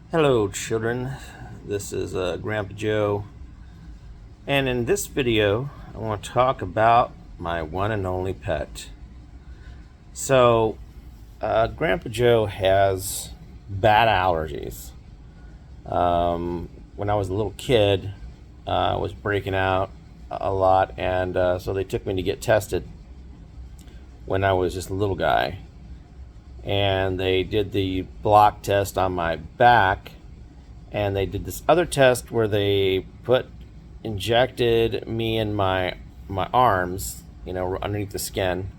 Hello, children. This is Grandpa Joe, and in this video, I want to talk about my one and only pet. So, Grandpa Joe has bad allergies. When I was a little kid, I was breaking out a lot, and so they took me to get tested when I was just a little guy. And they did the block test on my back, and they did this other test where they injected me in my arms, underneath the skin,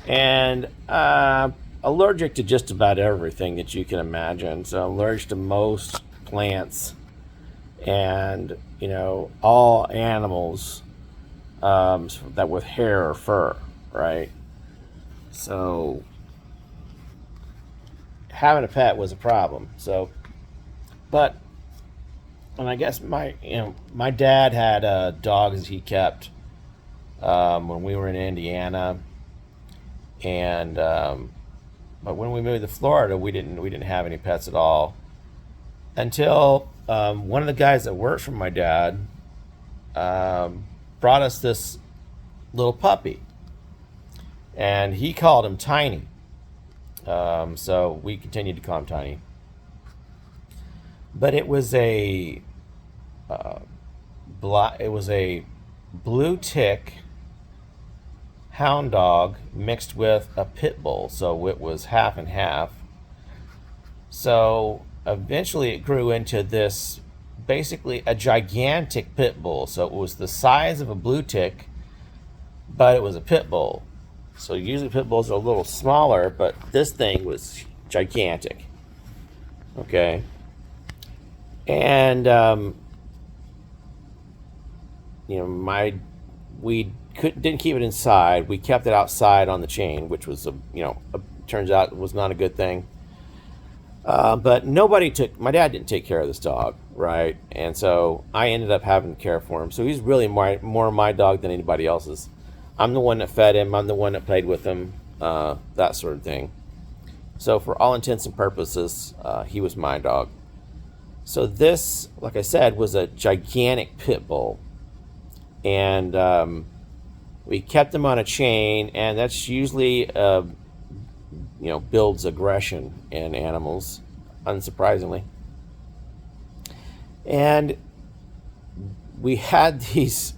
and allergic to just about everything that you can imagine. So I'm allergic to most plants and all animals that with hair or fur, right? So having a pet was a problem. But and I guess my dad had dogs he kept when we were in Indiana, and but when we moved to Florida, we didn't have any pets at all until one of the guys that worked for my dad brought us this little puppy, and he called him Tiny. So we continued to call him Tiny. But it was a blue tick hound dog mixed with a pit bull, so it was half and half. So eventually it grew into this basically a gigantic pit bull. So it was the size of a blue tick, but it was a pit bull. So usually pit bulls are a little smaller, but this thing was gigantic. Okay. And we didn't keep it inside. We kept it outside on the chain, which was turns out it was not a good thing. But my dad didn't take care of this dog, right? And so I ended up having to care for him. So he's really more my dog than anybody else's. I'm the one that fed him. I'm the one that played with him, that sort of thing. So for all intents and purposes, he was my dog. So this, like I said, was a gigantic pit bull. And we kept him on a chain, and that's usually, builds aggression in animals, unsurprisingly. And we had these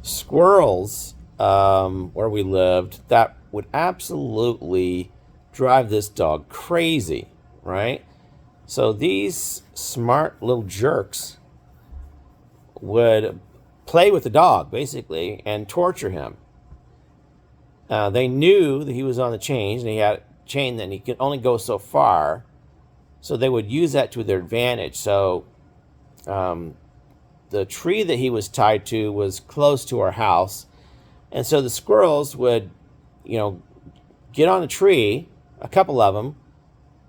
squirrels where we lived that would absolutely drive this dog crazy, right? So these smart little jerks would play with the dog, basically, and torture him. They knew that he was on the chain, and he had a chain that he could only go so far, so they would use that to their advantage. So the tree that he was tied to was close to our house, and so the squirrels would, get on the tree, a couple of them,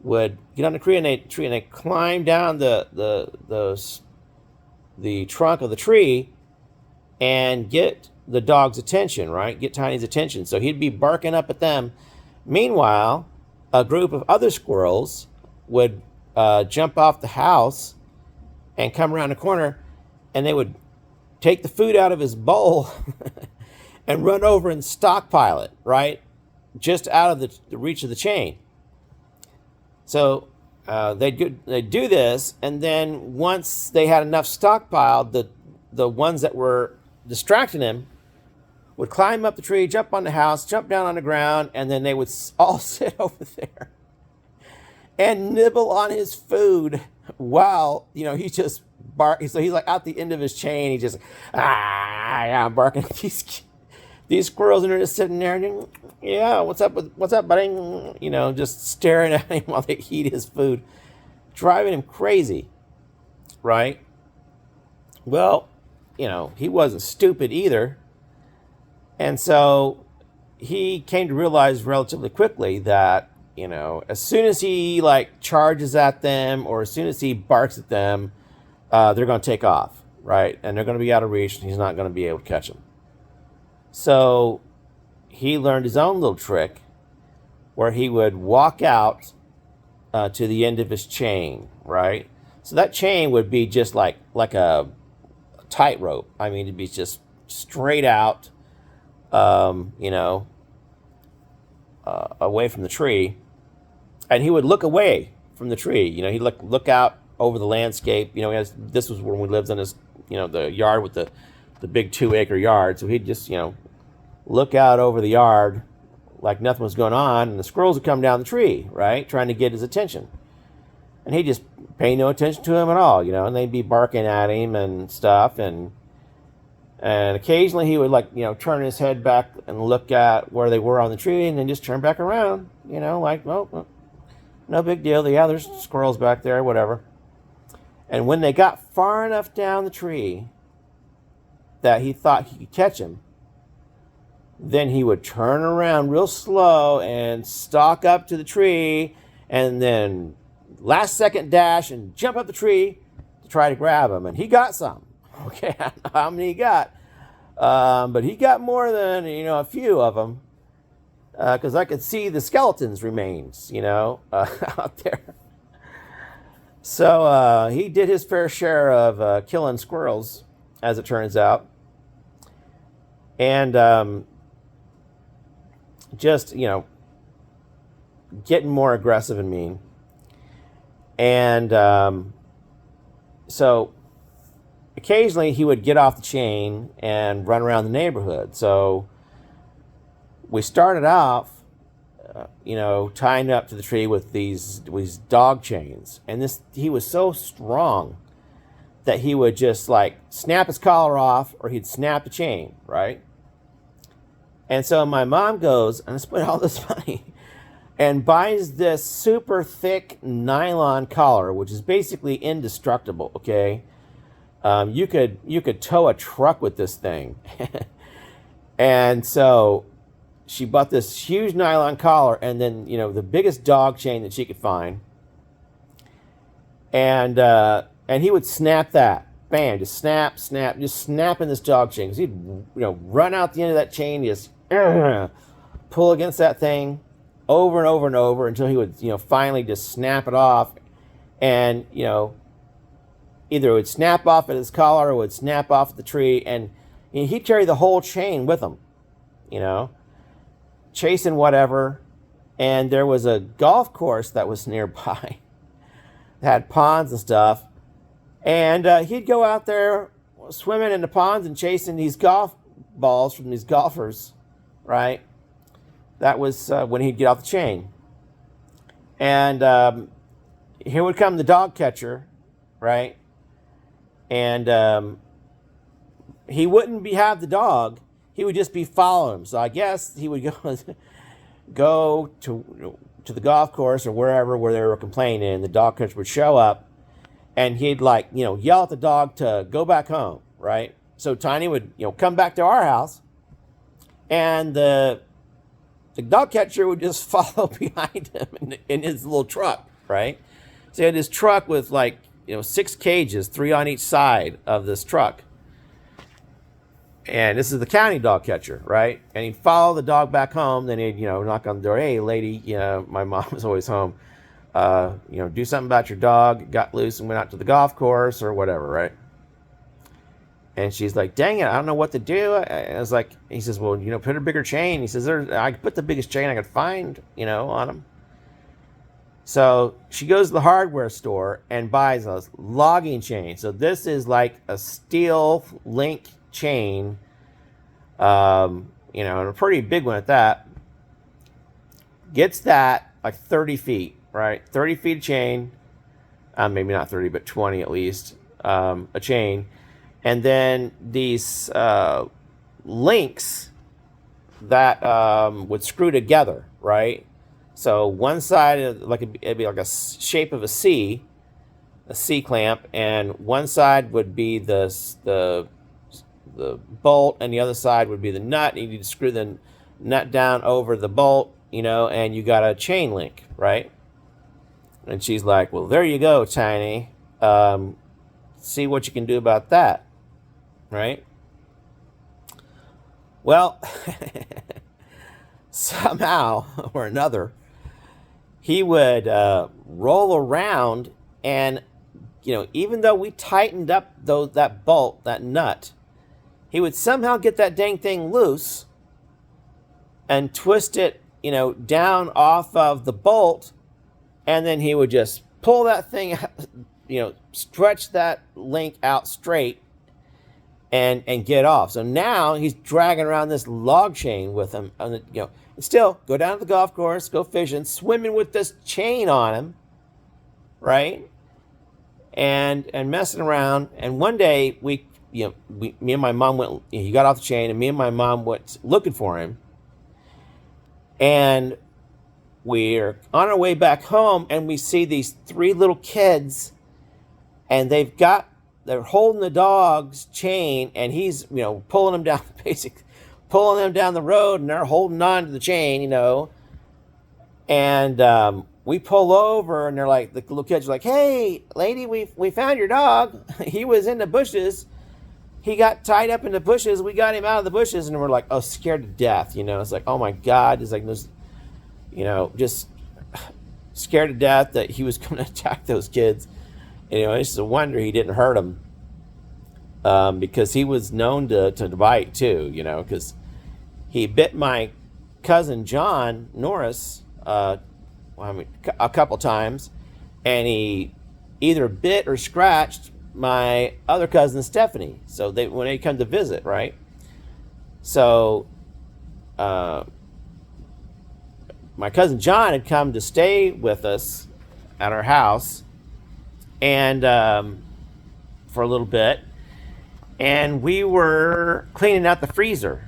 would get on the tree and they climb down the trunk of the tree and get the dog's attention, right? Get Tiny's attention. So he'd be barking up at them. Meanwhile, a group of other squirrels would jump off the house and come around the corner, and they would take the food out of his bowl and run over and stockpile it, right? Just out of the reach of the chain. So they'd do this, and then once they had enough stockpiled, the ones that were distracting him would climb up the tree, jump on the house, jump down on the ground, and then they would all sit over there and nibble on his food while he just bark. So he's like out the end of his chain. He just yeah, barking at these squirrels, and they're just sitting there and, yeah, what's up, buddy? Just staring at him while they eat his food, driving him crazy, right? Well, he wasn't stupid either. And so he came to realize relatively quickly that, as soon as he charges at them, or as soon as he barks at them, they're going to take off, right? And they're going to be out of reach, and he's not going to be able to catch them. So he learned his own little trick where he would walk out to the end of his chain, right? So that chain would be just like a tightrope. I mean, it'd be just straight out, you know, away from the tree, and he would look away from the tree. You know, he'd look out over the landscape. You know, this was when we lived in his, you know, the yard with the big 2-acre yard. So he'd just, you know, look out over the yard like nothing was going on, and the squirrels would come down the tree, right, trying to get his attention. And he'd just pay no attention to him at all, you know, and they'd be barking at him and stuff, and occasionally he would, like, you know, turn his head back and look at where they were on the tree and then just turn back around, you know, like, well, no big deal. Yeah, there's squirrels back there, whatever. And when they got far enough down the tree that he thought he could catch him, then he would turn around real slow and stalk up to the tree, and then last second dash and jump up the tree to try to grab him. And he got some. Okay, I don't know how many he got, but he got more than, you know, a few of them, because I could see the skeleton's remains, you know, out there. So he did his fair share of killing squirrels, as it turns out. And just, you know, getting more aggressive and mean. And so occasionally he would get off the chain and run around the neighborhood. So we started off, you know, tying up to the tree with these dog chains. And he was so strong that he would just, like, snap his collar off, or he'd snap the chain, right? And so my mom goes and spent all this money and buys this super thick nylon collar, which is basically indestructible, okay? You could tow a truck with this thing. And so she bought this huge nylon collar, and then, you know, the biggest dog chain that she could find. And he would snap that. Bam, just snap, just snapping this dog chain. Because he'd, you know, run out the end of that chain, just pull against that thing over and over and over until he would, you know, finally just snap it off. And, you know, either it would snap off at his collar or it would snap off at the tree. And he'd carry the whole chain with him, you know, chasing whatever. And there was a golf course that was nearby that had ponds and stuff. And he'd go out there swimming in the ponds and chasing these golf balls from these golfers, right? That was when he'd get off the chain. And here would come the dog catcher, right? And he wouldn't have the dog. He would just be following him. So I guess he would go to the golf course or wherever where they were complaining, and the dog catcher would show up, and he'd, like, you know, yell at the dog to go back home, right? So Tiny would, you know, come back to our house, and the dog catcher would just follow behind him in his little truck, right? So he had his truck with, like, you know, 6 cages, 3 on each side of this truck. And this is the county dog catcher, right? And he'd follow the dog back home. Then he'd, you know, knock on the door. Hey, lady, you know, my mom was always home. You know, do something about your dog. It got loose and went out to the golf course or whatever, right? And she's like, dang it, I don't know what to do. I was like, he says, well, you know, put a bigger chain. He says, I could put the biggest chain I could find, you know, on him. So she goes to the hardware store and buys a logging chain. So this is like a steel link chain, you know, and a pretty big one at that. Gets that, like 30 feet, right? 30 feet of chain. Maybe not 30, but 20 at least, a chain. And then these links that would screw together, right? So one side, it'd be like a shape of a C clamp, and one side would be the bolt, and the other side would be the nut. And you need to screw the nut down over the bolt, you know, and you got a chain link, right? And she's like, well, there you go, Tiny. See what you can do about that, right? Well, somehow or another, he would roll around, and even though we tightened up that bolt, that nut, he would somehow get that dang thing loose and twist it, down off of the bolt, and then he would just pull that thing out, stretch that link out straight and get off. So now he's dragging around this log chain with him, and still go down to the golf course, go fishing, swimming with this chain on him, right? And messing around. And one day me and my mom went. He got off the chain, and me and my mom went looking for him. And we're on our way back home, and we see these 3 little kids, and they're holding the dog's chain, and he's pulling them down pulling them down the road, and they're holding on to the chain, and we pull over, and they're like, the little kids are like, "Hey lady, we found your dog. He was in the bushes. He got tied up in the bushes. We got him out of the bushes." And we're like, oh, scared to death. It's like, oh my God. It's like, just scared to death that he was going to attack those kids. It's a wonder he didn't hurt them, because he was known to bite too, because he bit my cousin John Norris a couple times, and he either bit or scratched my other cousin Stephanie. So when they come to visit, right? So my cousin John had come to stay with us at our house, and for a little bit, and we were cleaning out the freezer.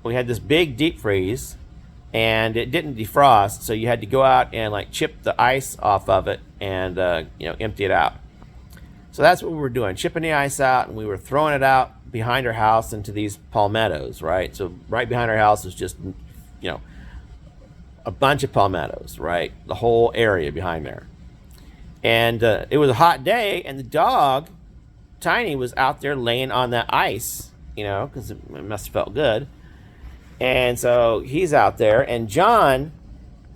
We had this big deep freeze, and it didn't defrost, so you had to go out and chip the ice off of it and empty it out. So that's what we were doing, chipping the ice out, and we were throwing it out behind our house into these palmettos, right? So right behind our house is just a bunch of palmettos, right? The whole area behind there. And it was a hot day, and the dog, Tiny, was out there laying on that ice, because it must have felt good. And so he's out there, and John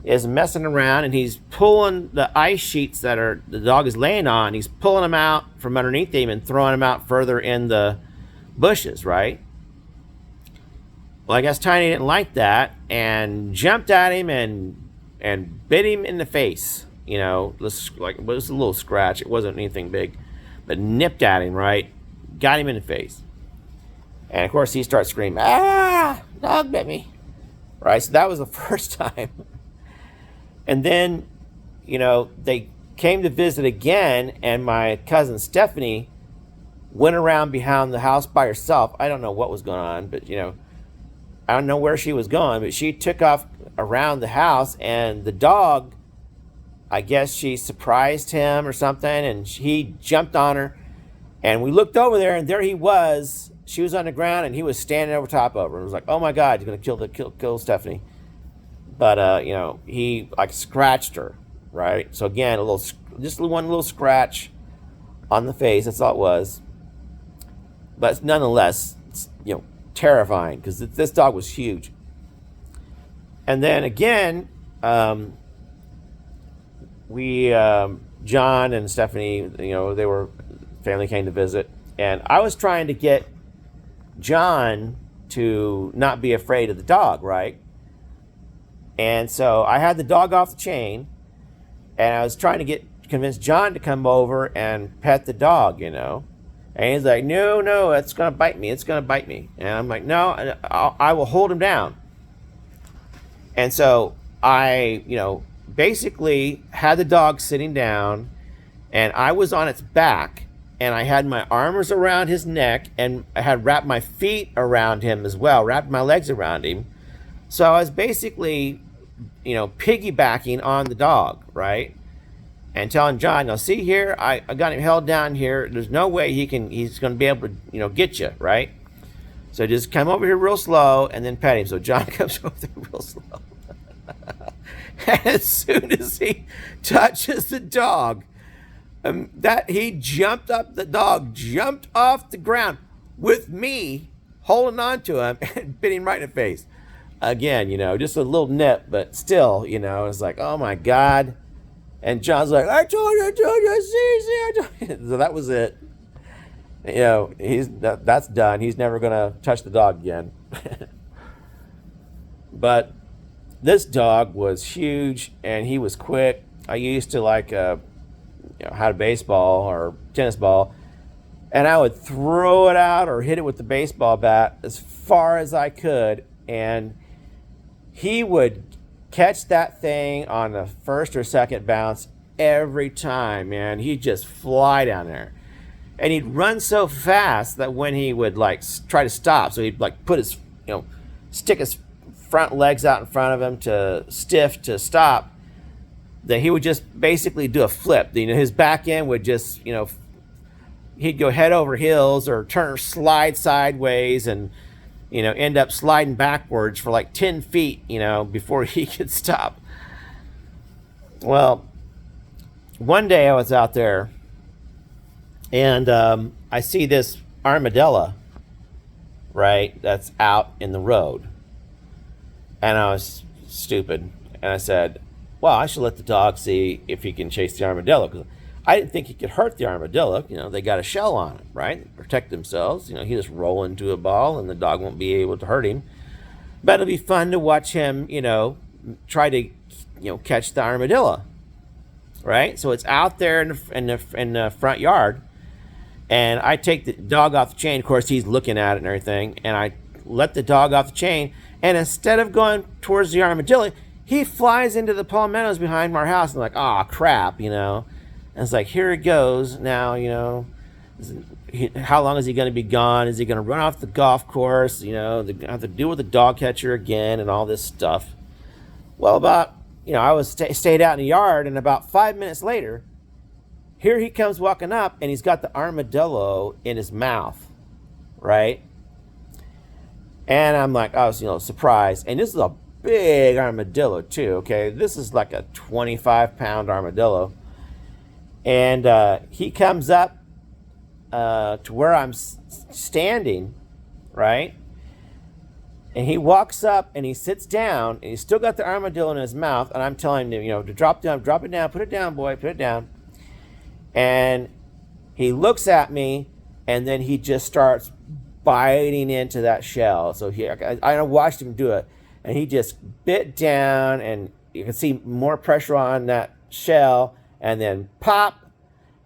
is messing around, and he's pulling the ice sheets the dog is laying on. He's pulling them out from underneath him and throwing them out further in the bushes, right? Well, I guess Tiny didn't like that and jumped at him and bit him in the face. It was a little scratch. It wasn't anything big, but nipped at him, right? Got him in the face. And of course he starts screaming, "Ah, dog bit me." Right? So that was the first time. And then, they came to visit again, and my cousin Stephanie went around behind the house by herself. I don't know what was going on, but I don't know where she was going, but she took off around the house, and the dog, I guess she surprised him or something, and he jumped on her, and we looked over there, and there he was. She was on the ground, and he was standing over top of her. It was like, oh my God, he's going to kill Stephanie. But, he scratched her, right? So again, just one little scratch on the face. That's all it was. But nonetheless, terrifying, because this dog was huge. And then again, John and Stephanie, family came to visit, and I was trying to get John to not be afraid of the dog, right? And so I had the dog off the chain, and I was trying to convince John to come over and pet the dog, And he's like, no, it's going to bite me. It's going to bite me. And I'm like, no, I will hold him down. And so I, basically had the dog sitting down, and I was on its back, and I had my arms around his neck, and I had wrapped my feet around him as well, wrapped my legs around him. So I was basically, piggybacking on the dog, right? And telling John, now see here, I got him held down here. There's no way he's going to be able to, get you, right? So just come over here real slow and then pet him. So John comes over there real slow. And as soon as he touches the dog, the dog jumped off the ground with me holding on to him and bit him right in the face. Again, just a little nip, but still, it's like, oh my God. And John's like, I told you, see, I told you. So that was it. That's done. He's never going to touch the dog again. But this dog was huge and he was quick. I used to had a baseball or tennis ball, and I would throw it out or hit it with the baseball bat as far as I could, and he would catch that thing on the first or second bounce every time, man. He'd just fly down there. And he'd run so fast that when he would try to stop, so he'd put his, stick his front legs out in front of him to stiff to stop, that he would just basically do a flip. His back end would just, he'd go head over heels or slide sideways and, end up sliding backwards for 10 feet, before he could stop. Well, one day I was out there and I see this armadillo, right, that's out in the road. And I was stupid. And I said, well, I should let the dog see if he can chase the armadillo. Because I didn't think he could hurt the armadillo. They got a shell on it, right? They protect themselves. He just roll into a ball and the dog won't be able to hurt him. But it'll be fun to watch him, try to, catch the armadillo, right? So it's out there in the front yard. And I take the dog off the chain. Of course, he's looking at it and everything. And I let the dog off the chain. And instead of going towards the armadillo, he flies into the palmettos behind our house. And I'm like, oh, crap, And it's like, here it goes. Now, how long is he going to be gone? Is he going to run off the golf course? They have to deal with the dog catcher again and all this stuff. Well, I was stayed out in the yard. And about 5 minutes later, here he comes walking up, and he's got the armadillo in his mouth, right? And I'm like, I was, surprised. And this is a big armadillo, too, okay? This is like a 25-pound armadillo. And he comes up to where I'm standing, right? And he walks up, and he sits down, and he's still got the armadillo in his mouth, and I'm telling him, to drop it down, put it down, boy, put it down. And he looks at me, and then he just starts biting into that shell. So I watched him do it, and he just bit down, and you can see more pressure on that shell, and then pop,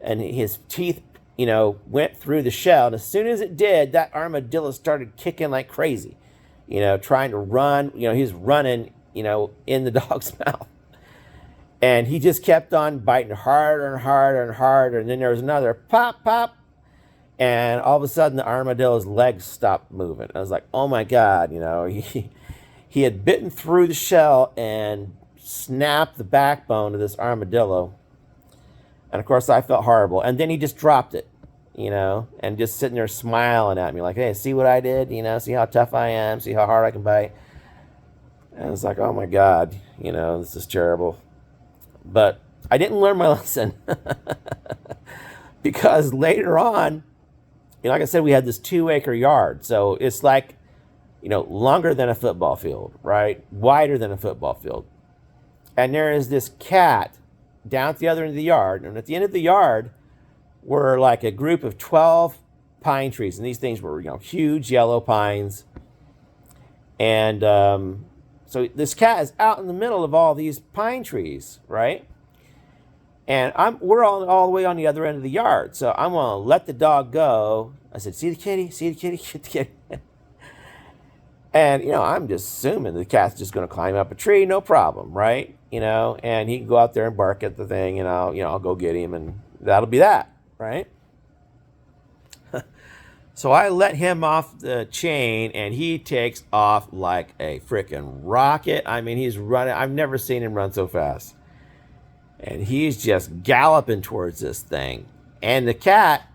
and his teeth, went through the shell. And as soon as it did, that armadillo started kicking like crazy, trying to run. He's running, in the dog's mouth. And he just kept on biting harder and harder and harder. And then there was another pop, pop. And all of a sudden, the armadillo's legs stopped moving. I was like, oh, my God. He had bitten through the shell and snapped the backbone of this armadillo. And, of course, I felt horrible. And then he just dropped it, and just sitting there smiling at me like, hey, see what I did? See how tough I am? See how hard I can bite? And I was like, oh, my God, this is terrible. But I didn't learn my lesson because later on, like I said, we had this 2-acre yard. So it's longer than a football field, right? Wider than a football field. And there is this cat down at the other end of the yard. And at the end of the yard were a group of 12 pine trees. And these things were, huge yellow pines. And so this cat is out in the middle of all these pine trees, right? And we're all the way on the other end of the yard. So I'm going to let the dog go. I said, see the kitty? See the kitty? Get the kitty. And, I'm just assuming the cat's just going to climb up a tree, no problem, right? And he can go out there and bark at the thing, and I'll go get him, and that'll be that, right? So I let him off the chain, and he takes off like a freaking rocket. I mean, he's running. I've never seen him run so fast. And he's just galloping towards this thing. And the cat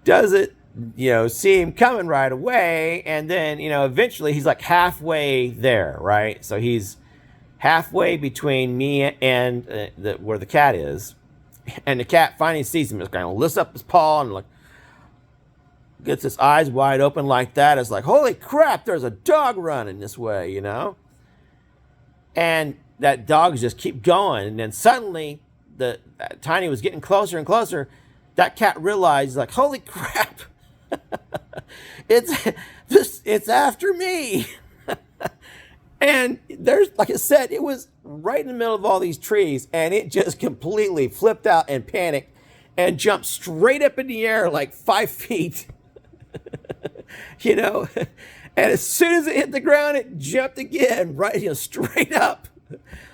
doesn't, see him coming right away. And then, eventually he's like halfway there, right? So he's halfway between me and where the cat is. And the cat finally sees him. Just kind of lifts up his paw and gets its eyes wide open like that. It's like, holy crap, there's a dog running this way, you know? And that dog just keep going. And then suddenly, Tiny was getting closer and closer. That cat realized, like, holy crap, it's after me. And there's, like I said, it was right in the middle of all these trees, and it just completely flipped out and panicked and jumped straight up in the air like 5 feet. You know, and as soon as it hit the ground, it jumped again, right, you know, straight up,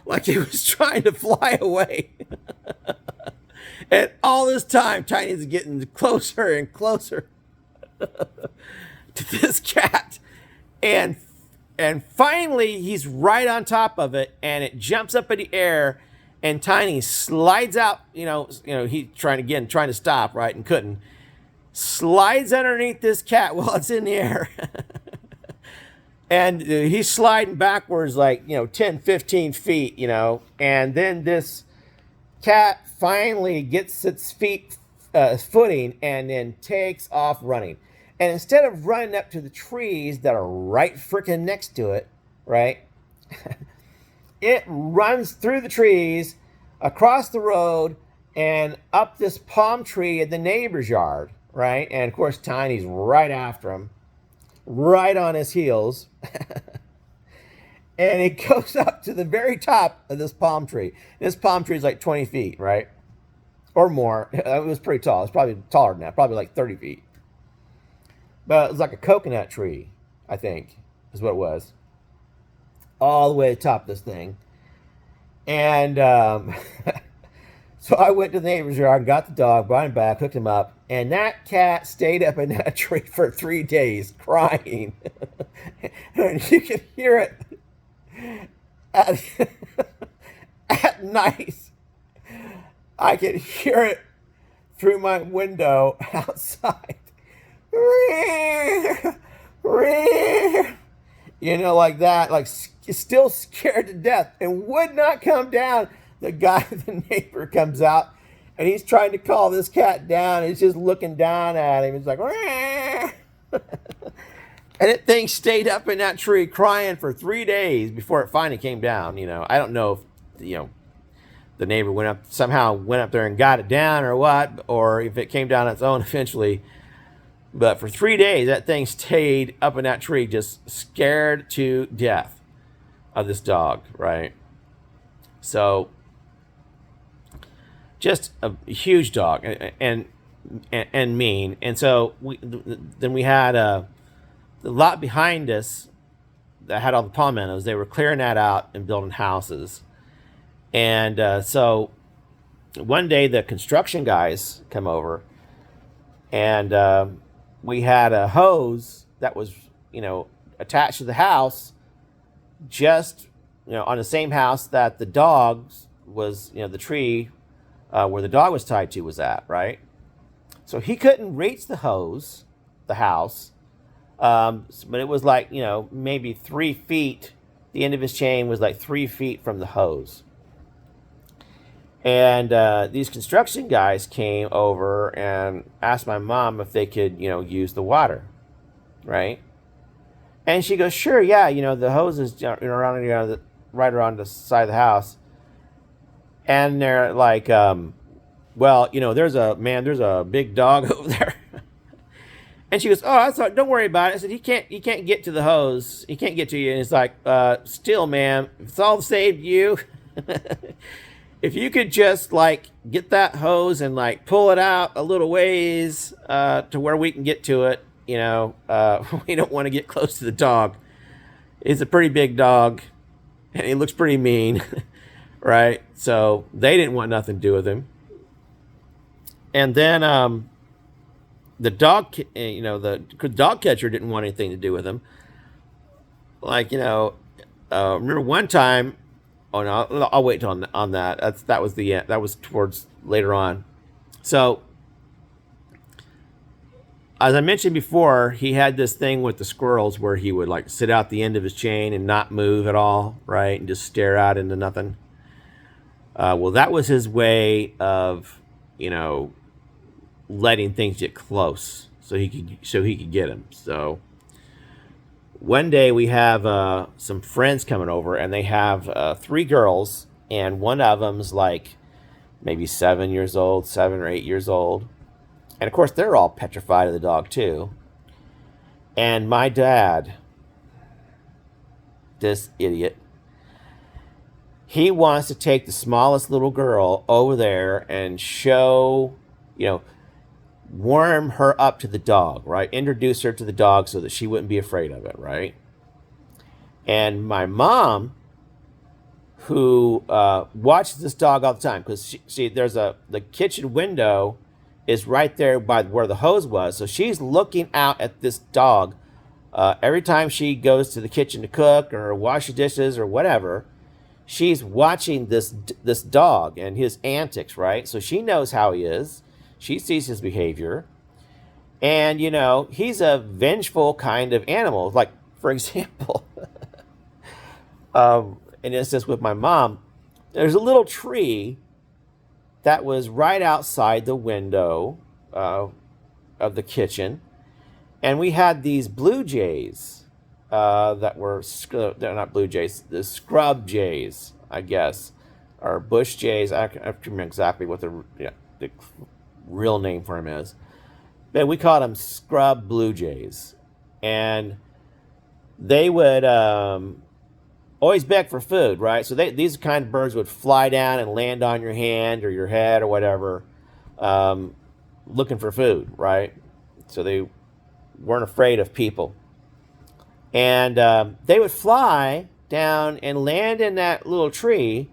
like it was trying to fly away. And all this time, Tiny's getting closer and closer to this cat, and finally he's right on top of it, and it jumps up in the air, and Tiny slides out. You know, he trying to stop, right, and couldn't. Slides underneath this cat while it's in the air. And he's sliding backwards like, 10, 15 feet, and then this cat finally gets its footing and then takes off running. And instead of running up to the trees that are right freaking next to it, right, it runs through the trees, across the road, and up this palm tree in the neighbor's yard, right? And of course, Tiny's right after him, right on his heels. And it goes up to the very top of this palm tree. This palm tree is like 20 feet, right? Or more. It was pretty tall. It's probably taller than that, probably like 30 feet. But it was like a coconut tree, I think, is what it was. All the way to the top of this thing. And so I went to the neighbor's yard and got the dog, brought him back, hooked him up. And that cat stayed up in that tree for 3 days crying. And you can hear it at night. I could hear it through my window outside. Like that, like still scared to death and would not come down. The neighbor comes out and he's trying to call this cat down. He's just looking down at him. He's like, and that thing stayed up in that tree crying for 3 days before it finally came down. I don't know if, the neighbor somehow went up there and got it down or what, or if it came down on its own eventually. But for 3 days, that thing stayed up in that tree, just scared to death of this dog, right? So, just a huge dog and mean. And so then we had the lot behind us that had all the palmettos. They were clearing that out and building houses. And so one day the construction guys come over, and we had a hose that was, attached to the house, just, on the same house that the dogs was, the tree where the dog was tied to was at, right? So he couldn't reach the house, but it was like, maybe 3 feet. The end of his chain was like 3 feet from the hose. And these construction guys came over and asked my mom if they could, use the water, right? And she goes, sure, yeah, the hose is around, right around the side of the house. And they're like, well, there's a big dog over there. And she goes, oh, don't worry about it. I said, he can't get to the hose. He can't get to you. And it's like, still, ma'am, if it's all saved you, if you could just like get that hose and like pull it out a little ways to where we can get to it, we don't want to get close to the dog. He's a pretty big dog, and he looks pretty mean, right? So they didn't want nothing to do with him. And then the dog catcher didn't want anything to do with him. Like, remember one time. Oh no, I'll wait on that. That was the end. That was towards later on. So, as I mentioned before, he had this thing with the squirrels where he would like sit out the end of his chain and not move at all, right, and just stare out into nothing. Well, that was his way of, letting things get close. so he could get him. So one day we have some friends coming over, and they have three girls, and one of them's like maybe 7 years old, 7 or 8 years old, and of course they're all petrified of the dog too. And my dad, this idiot, he wants to take the smallest little girl over there and show, you know, warm her up to the dog, right? Introduce her to the dog so that she wouldn't be afraid of it, right? And my mom, who watches this dog all the time, because the kitchen window is right there by where the hose was, so she's looking out at this dog every time she goes to the kitchen to cook or wash the dishes or whatever. She's watching this dog and his antics, right? So she knows how he is. She sees his behavior. And, he's a vengeful kind of animal. Like, for example, in instance with my mom, there's a little tree that was right outside the window of the kitchen. And we had these blue jays that were, they're not blue jays, the scrub jays, I guess, or bush jays. I can't remember exactly what the real name for them is. But we called them scrub blue jays. And they would always beg for food, right? So these kind of birds would fly down and land on your hand or your head or whatever, looking for food, right? So they weren't afraid of people. And they would fly down and land in that little tree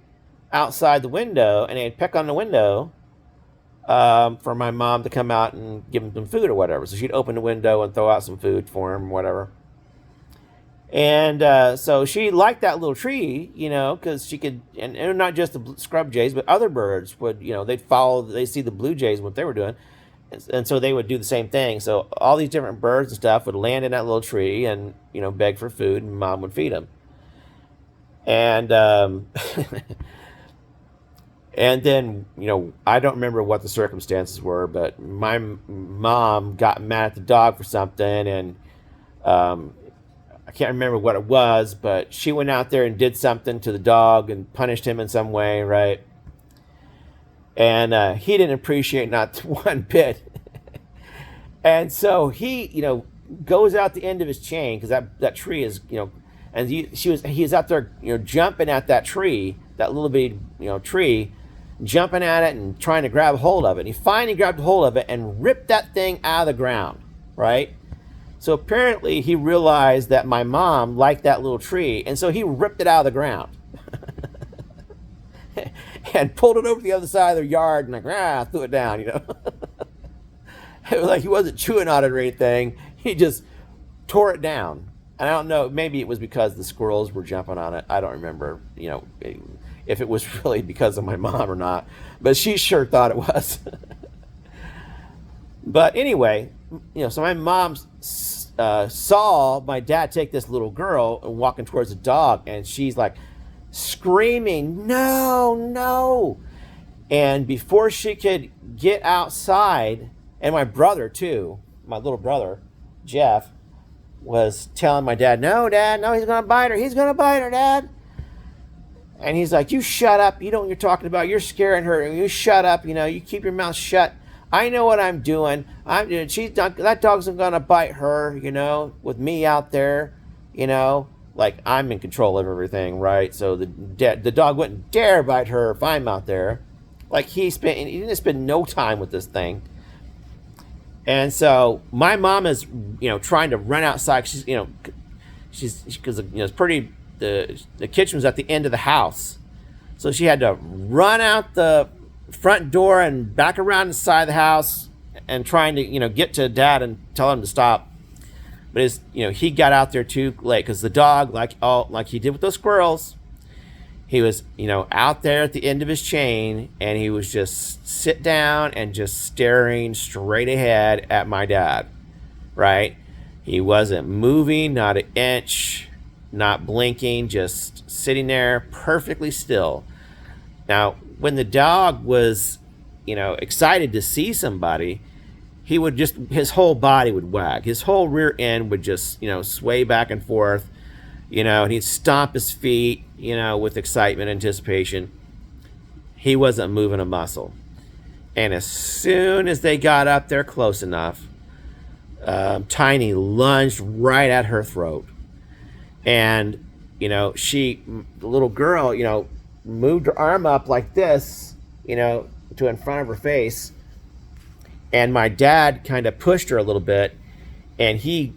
outside the window, and they'd peck on the window for my mom to come out and give them some food or whatever. So she'd open the window and throw out some food for them, whatever. And so she liked that little tree, because she could, and not just the scrub jays, but other birds would, they'd see the blue jays, what they were doing. And so they would do the same thing. So all these different birds and stuff would land in that little tree and, beg for food, and mom would feed them. And and then, I don't remember what the circumstances were, but my mom got mad at the dog for something, and I can't remember what it was, but she went out there and did something to the dog and punished him in some way, right? And he didn't appreciate not one bit. And so he, goes out the end of his chain, because that tree is, and he was out there, jumping at that tree, that little bitty, tree, jumping at it and trying to grab hold of it. And he finally grabbed hold of it and ripped that thing out of the ground, right? So apparently he realized that my mom liked that little tree, and so he ripped it out of the ground. And pulled it over to the other side of the yard and threw it down, It was like he wasn't chewing on it or anything. He just tore it down. And I don't know, maybe it was because the squirrels were jumping on it. I don't remember, if it was really because of my mom or not. But she sure thought it was. But anyway, so my mom saw my dad take this little girl and walking towards the dog, and she's like, screaming, no, no. And before she could get outside, and my brother too, my little brother, Jeff, was telling my dad, no, Dad, no, he's going to bite her. He's going to bite her, Dad. And he's like, you shut up. You know what you're talking about. You're scaring her. You shut up. You keep your mouth shut. I know what I'm doing. That dog's going to bite her, with me out there, like I'm in control of everything, right? So the dog wouldn't dare bite her if I'm out there. Like he didn't spend no time with this thing. And so my mom is, trying to run outside. She's, because it's pretty. The kitchen was at the end of the house, so she had to run out the front door and back around the side of the house and trying to, get to Dad and tell him to stop. But he got out there too late, because the dog, like he did with those squirrels, he was, out there at the end of his chain, and he was just sit down and just staring straight ahead at my dad, right? He wasn't moving, not an inch, not blinking, just sitting there perfectly still. Now, when the dog was, excited to see somebody, he would just, his whole body would wag. His whole rear end would just, sway back and forth, and he'd stomp his feet, with excitement, anticipation. He wasn't moving a muscle. And as soon as they got up there close enough, Tiny lunged right at her throat. And, the little girl, moved her arm up like this, to in front of her face. And my dad kind of pushed her a little bit, and he,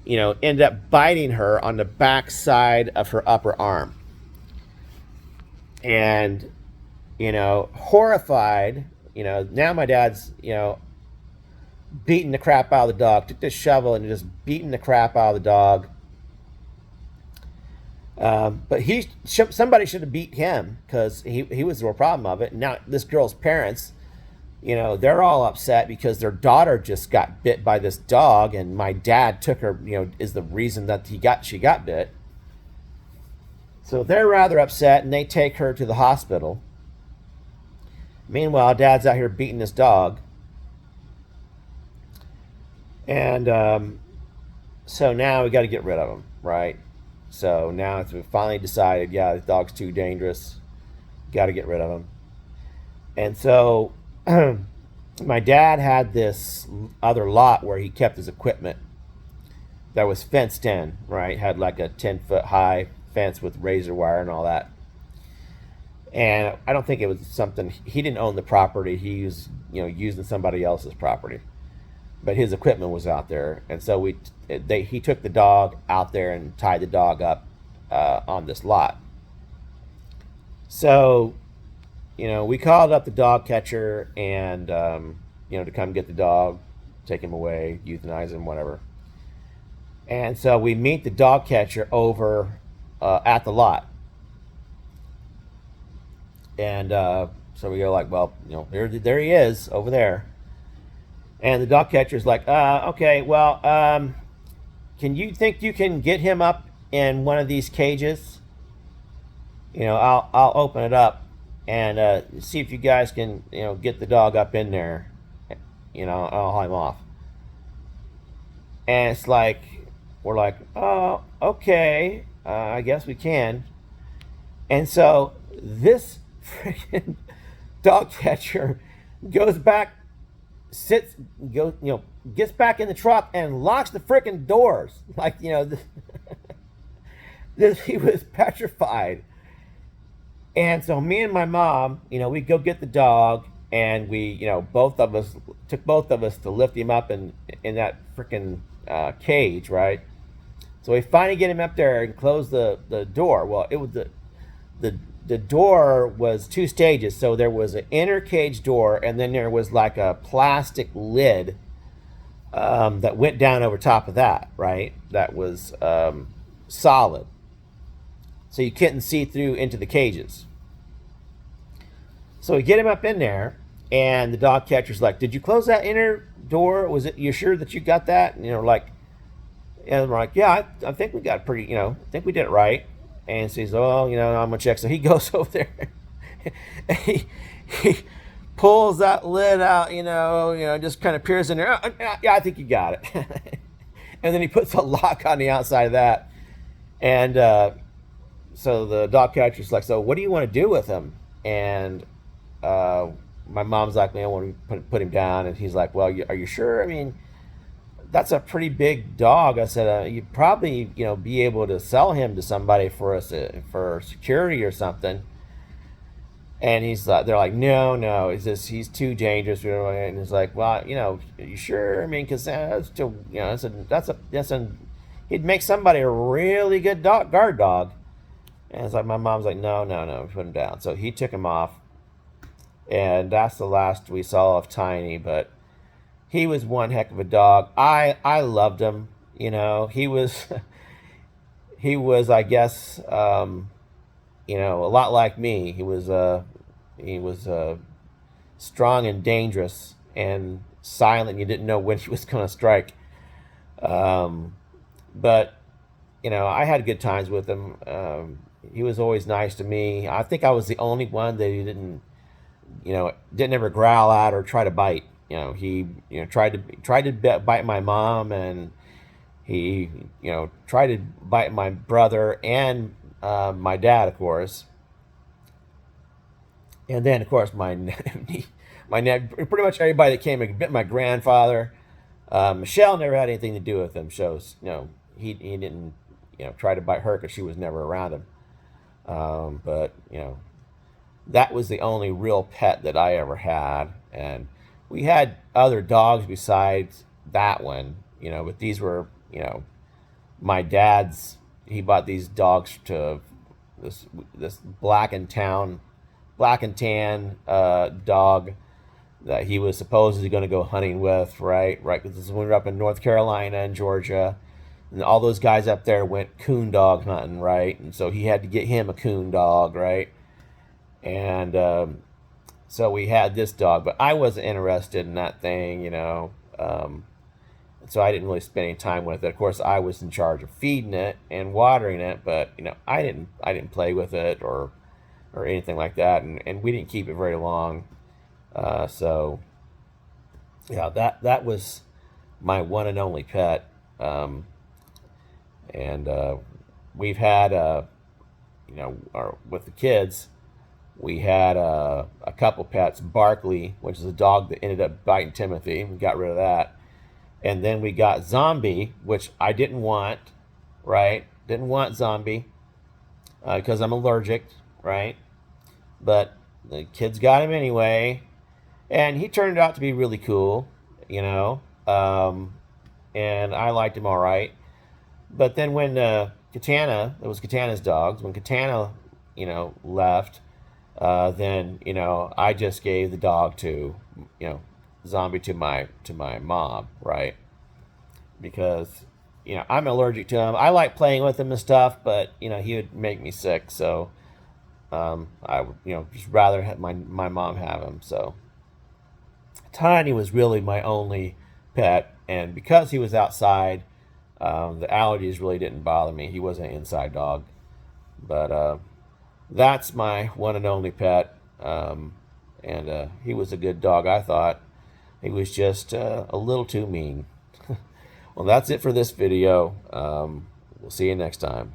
ended up biting her on the back side of her upper arm. And, horrified, now my dad's, beating the crap out of the dog, took this shovel and just beating the crap out of the dog. But somebody should have beat him, because he was the real problem of it. And now this girl's parents, they're all upset because their daughter just got bit by this dog, and my dad took her, is the reason that she got bit. So they're rather upset, and they take her to the hospital. Meanwhile, Dad's out here beating this dog. And so now we got to get rid of him, right? So now we finally decided, yeah, the dog's too dangerous. Got to get rid of him. And so my dad had this other lot where he kept his equipment that was fenced in, right? Had like a 10-foot high fence with razor wire and all that. And I don't think it was something, he didn't own the property. He was, using somebody else's property. But his equipment was out there. And so he took the dog out there and tied the dog up on this lot. So, we called up the dog catcher and, to come get the dog, take him away, euthanize him, whatever. And so we meet the dog catcher over at the lot. And so we go like, well, there he is over there. And the dog catcher's like, okay, well, can you think you can get him up in one of these cages? I'll open it up and see if you guys can, get the dog up in there. I'll haul him off. And it's like, we're like, oh, okay, I guess we can. And so this freaking dog catcher goes back, gets back in the truck and locks the freaking doors. Like, he was petrified. And so me and my mom, we go get the dog, and we, took both of us to lift him up in that freaking cage, right? So we finally get him up there and close the door. Well, it was the door was two stages. So there was an inner cage door, and then there was like a plastic lid that went down over top of that, right? That was solid. So you couldn't see through into the cages. So we get him up in there, and the dog catcher's like, did you close that inner door? Was it, you sure that you got that? And and we're like, yeah, I think we got pretty, I think we did it right. And so he's, oh, I'm going to check. So he goes over there. he pulls that lid out, just kind of peers in there. Oh, yeah, I think you got it. And then he puts a lock on the outside of that. And so the dog catcher's like, so what do you want to do with him? And my mom's like, man, I want to put him down. And he's like, well, are you sure? I mean, that's a pretty big dog. I said, you'd probably, be able to sell him to somebody for security or something. And he's like, they're like, no, he's too dangerous. And he's like, well, are you sure? I mean, because that's still, he'd make somebody a really good guard dog. And it's like, my mom's like, no, put him down. So he took him off. And that's the last we saw of Tiny, but he was one heck of a dog. I loved him. He was, I guess, a lot like me. He was strong and dangerous and silent. You didn't know when he was going to strike. But, I had good times with him. He was always nice to me. I think I was the only one that he didn't ever growl at or try to bite. he tried to bite my mom, and he tried to bite my brother and my dad, of course. And then, of course, pretty much everybody that came and bit my grandfather. Michelle never had anything to do with him. Shows, he didn't, try to bite her because she was never around him. But that was the only real pet that I ever had, and we had other dogs besides that one. But these were, my dad's. He bought these dogs to this black and tan dog that he was supposedly going to go hunting with, right? Because this is when we were up in North Carolina and Georgia, and all those guys up there went coon dog hunting, right? And so he had to get him a coon dog, right? And so we had this dog, but I wasn't interested in that thing, so I didn't really spend any time with it. Of course, I was in charge of feeding it and watering it, but I didn't play with it or anything like that, and we didn't keep it very long. So yeah, that was my one and only pet. And we've had with the kids, we had a couple pets. Barkley, which is a dog that ended up biting Timothy. We got rid of that. And then we got Zombie, which I didn't want, right? Didn't want Zombie because I'm allergic, right? But the kids got him anyway. And he turned out to be really cool, and I liked him all right. But then when Katana, it was Katana's dogs, when Katana, left, then, I just gave the dog to, Zombie to my mom, right? Because, I'm allergic to him. I like playing with him and stuff, but, he would make me sick. So I would, just rather have my mom have him. So Tiny was really my only pet. And because he was outside, the allergies really didn't bother me. He wasn't an inside dog. But that's my one and only pet. And he was a good dog, I thought. He was just a little too mean. Well, that's it for this video. We'll see you next time.